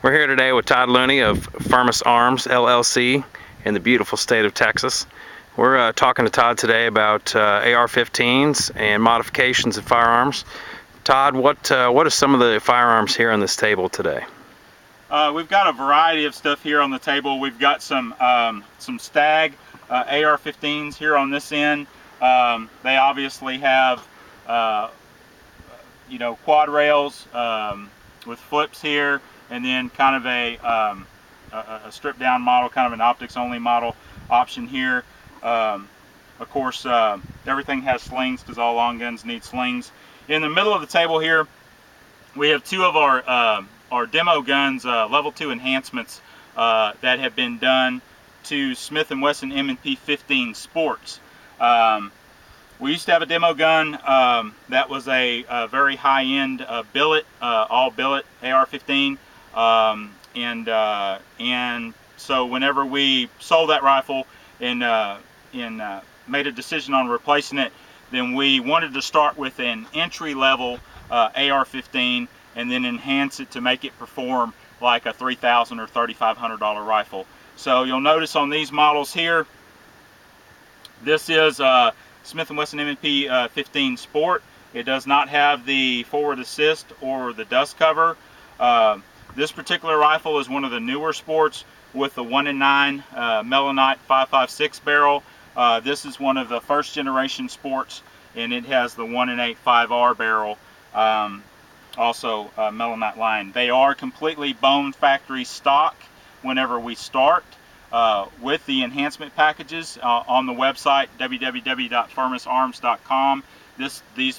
We're here today with Todd Looney of Firmus Arms LLC in the beautiful state of Texas. We're talking to Todd today about AR-15s and modifications of firearms. Todd, what are some of the firearms here on this table today? We've got a variety of stuff here on the table. We've got some Stag AR-15s here on this end. They obviously have quad rails with flips here, and then kind of a stripped down model, kind of an optics only model option here. Of course, everything has slings because all long guns need slings. In the middle of the table here, we have two of our demo guns, level 2 enhancements that have been done to Smith & Wesson M&P 15 Sports. We used to have a demo gun that was a very high-end billet, all billet AR-15, and so whenever we sold that rifle and made a decision on replacing it, then we wanted to start with an entry-level AR-15 and then enhance it to make it perform like a $3,000 or $3,500 rifle. So you'll notice on these models here, this is Smith & Wesson M&P 15 Sport. It does not have the forward assist or the dust cover. This particular rifle is one of the newer sports with the 1-in-9 Melonite 5.56 barrel. This is one of the first generation sports, and it has the 1-in-8 5R barrel, also Melonite line. They are completely bone factory stock whenever we start. With the enhancement packages on the website www.firmusarms.com.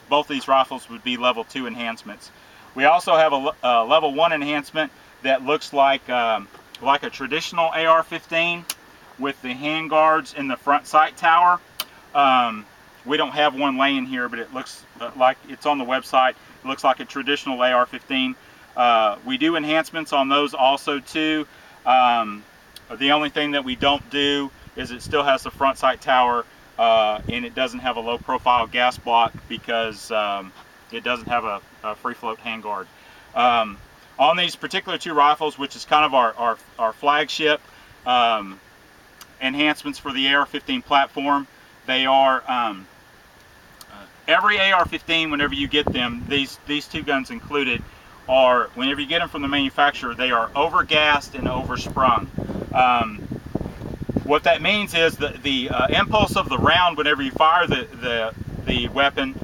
Both these rifles would be level 2 enhancements. We also have a level 1 enhancement that looks like a traditional AR-15 with the hand guards in the front sight tower. We don't have one laying here, but it looks like it's on the website. It looks like a traditional AR-15. We do enhancements on those also too. The only thing that we don't do is it still has the front sight tower, and it doesn't have a low profile gas block because it doesn't have a free float handguard. On these particular two rifles, which is kind of our flagship enhancements for the AR-15 platform, they are every AR-15, whenever you get them, these two guns included, are, whenever you get them from the manufacturer, they are overgassed and oversprung. What that means is that the impulse of the round whenever you fire the weapon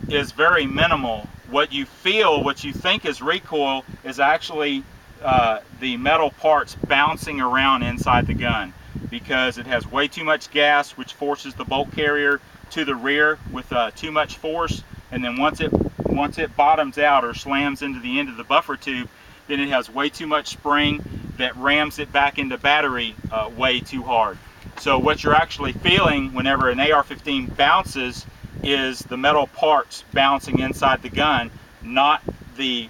is very minimal. What you feel, what you think is recoil, is actually the metal parts bouncing around inside the gun, because it has way too much gas, which forces the bolt carrier to the rear with too much force, and then once it bottoms out or slams into the end of the buffer tube, then it has way too much spring that rams it back into battery way too hard. So what you're actually feeling whenever an AR-15 bounces is the metal parts bouncing inside the gun, not the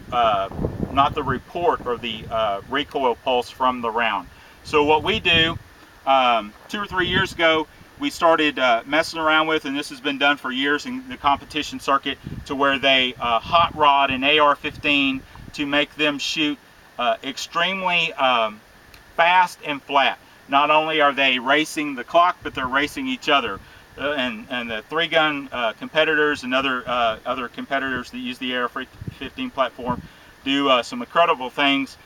report or the recoil pulse from the round. So what we do, 2 or 3 years ago, we started messing around with, and this has been done for years in the competition circuit, to where they hot rod an AR-15 to make them shoot extremely fast and flat. Not only are they racing the clock, but they're racing each other. And the 3-gun competitors and other competitors that use the AR-15 platform do some incredible things.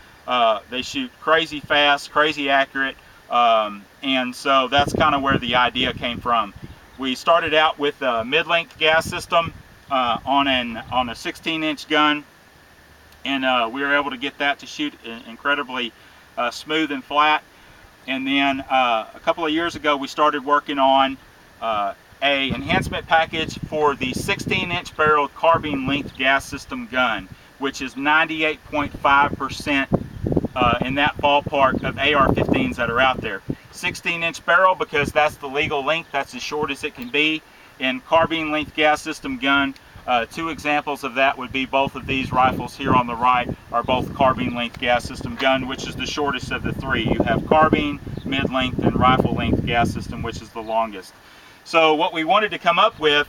They shoot crazy fast, crazy accurate, and so that's kind of where the idea came from. We started out with a mid-length gas system on a 16-inch gun, and we were able to get that to shoot incredibly smooth and flat. And then a couple of years ago, we started working on a enhancement package for the 16-inch barreled carbine length gas system gun, which is 98.5% in that ballpark of AR-15s that are out there. 16-inch barrel because that's the legal length, that's as short as it can be. And carbine length gas system gun, 2 examples of that would be both of these rifles here on the right are both carbine length gas system gun, which is the shortest of the 3. You have carbine, mid-length, and rifle length gas system, which is the longest. So what we wanted to come up with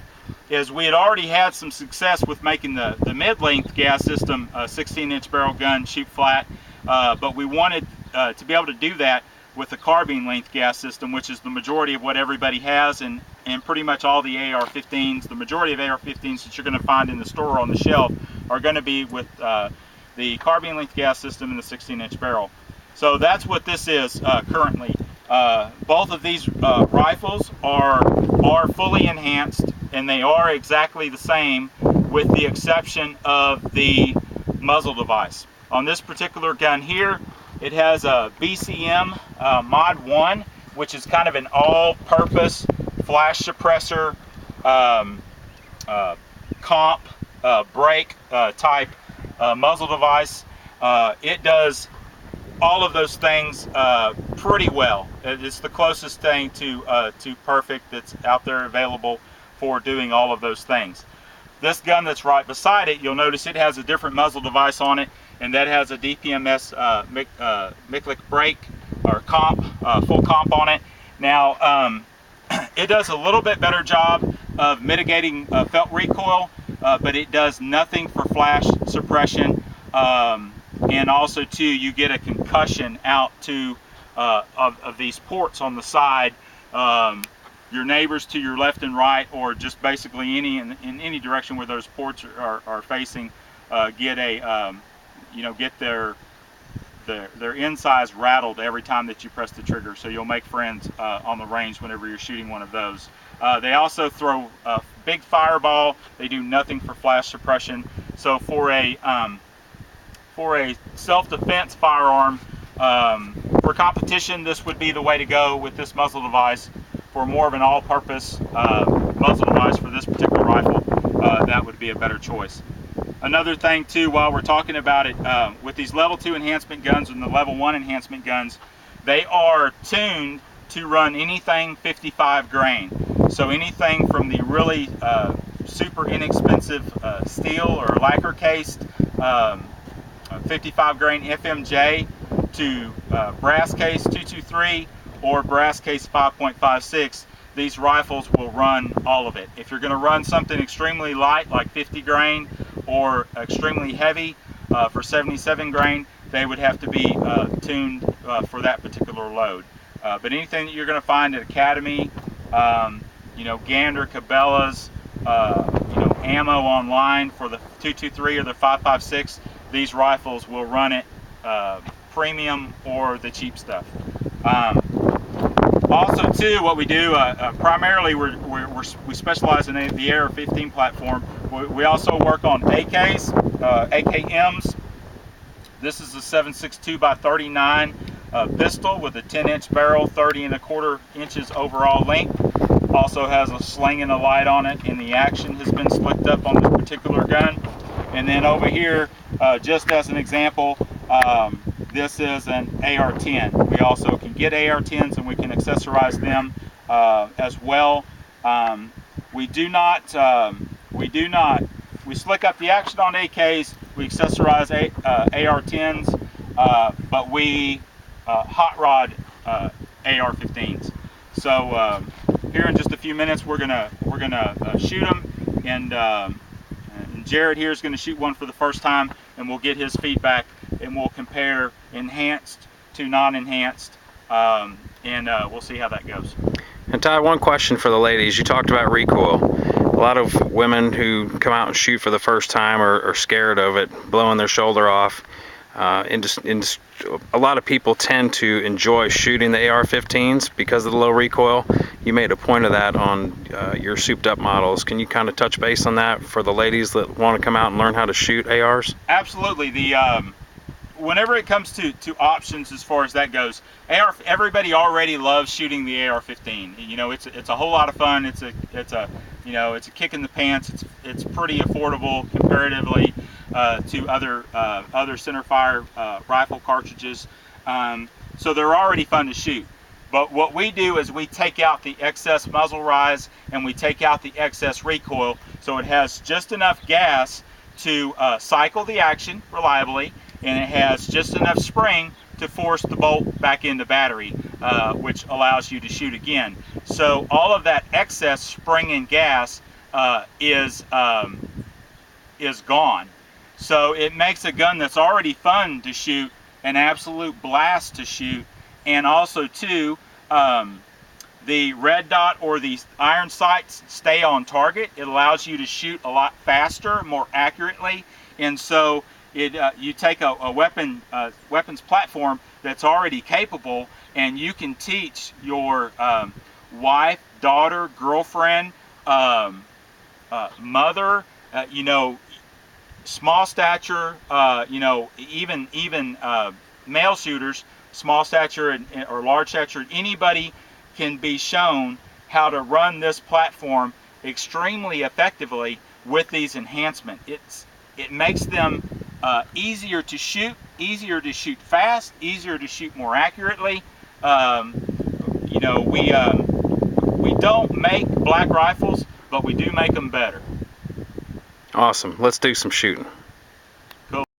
is we had already had some success with making the mid-length gas system 16-inch barrel gun shoot flat, but we wanted to be able to do that with the carbine length gas system, which is the majority of what everybody has, and pretty much all the AR-15s, the majority of AR-15s that you're going to find in the store on the shelf are going to be with the carbine length gas system and the 16-inch barrel. So that's what this is currently. Both of these rifles are fully enhanced, and they are exactly the same with the exception of the muzzle device. On this particular gun here, it has a BCM Mod 1, which is kind of an all-purpose flash suppressor, comp, brake type muzzle device. It does all of those things pretty well. It's the closest thing to perfect that's out there available for doing all of those things. This gun that's right beside it, you'll notice it has a different muzzle device on it, and that has a DPMS Miklik brake or comp, full comp on it. Now, it does a little bit better job of mitigating felt recoil, but it does nothing for flash suppression. And also too, you get a concussion out to of these ports on the side. Your neighbors to your left and right, or just basically in any direction where those ports are facing, get a get their insides rattled every time that you press the trigger. So you'll make friends on the range whenever you're shooting one of those. They also throw a big fireball. They do nothing for flash suppression. So for a self-defense firearm, for competition, this would be the way to go with this muzzle device. For more of an all-purpose muzzle device for this particular rifle, that would be a better choice. Another thing too, while we're talking about it, with these level 2 enhancement guns and the level 1 enhancement guns, they are tuned to run anything 55 grain. So anything from the really super inexpensive steel or lacquer cased 55 grain FMJ to brass case 223 or brass case 5.56, these rifles will run all of it. If you're going to run something extremely light like 50 grain or extremely heavy for 77 grain, they would have to be tuned for that particular load. But anything that you're going to find at Academy, Gander, Cabela's, ammo online for the 223 or the 5.56, these rifles will run it premium or the cheap stuff. Also too, what we do, primarily we specialize in the AR-15 platform. We also work on AKs, AKMs. This is a 7.62 by 39 pistol with a 10-inch barrel, 30 1/4 inches overall length. Also has a sling and a light on it, and the action has been slicked up on this particular gun. And then over here, just as an example, this is an AR-10. We also can get AR-10s and we can accessorize them as well. We slick up the action on AKs, we accessorize AR-10s, but we hot rod AR-15s. So here in just a few minutes, we're gonna shoot them, and Jared here is gonna shoot one for the first time, and we'll get his feedback, and we'll compare enhanced to non-enhanced, and we'll see how that goes. And Todd, one question for the ladies. You talked about recoil. A lot of women who come out and shoot for the first time are scared of it, blowing their shoulder off. A lot of people tend to enjoy shooting the AR-15s because of the low recoil. You made a point of that on your souped up models. Can you kind of touch base on that for the ladies that want to come out and learn how to shoot ARs? Absolutely. Whenever it comes to options as far as that goes, everybody already loves shooting the AR-15. It's a whole lot of fun. It's a kick in the pants. It's pretty affordable comparatively to other centerfire rifle cartridges. So they're already fun to shoot. But what we do is we take out the excess muzzle rise and we take out the excess recoil, so it has just enough gas to cycle the action reliably, and it has just enough spring to force the bolt back into battery, which allows you to shoot again. So all of that excess spring and gas is gone. So it makes a gun that's already fun to shoot an absolute blast to shoot. And also too, the red dot or the iron sights stay on target. It allows you to shoot a lot faster, more accurately. And so you take a weapons platform that's already capable, and you can teach your wife, daughter, girlfriend, mother, small stature, even male shooters, small stature or large stature, anybody can be shown how to run this platform extremely effectively with these enhancements. It makes them easier to shoot fast, easier to shoot more accurately. We don't make black rifles, but we do make them better. Awesome. Let's do some shooting.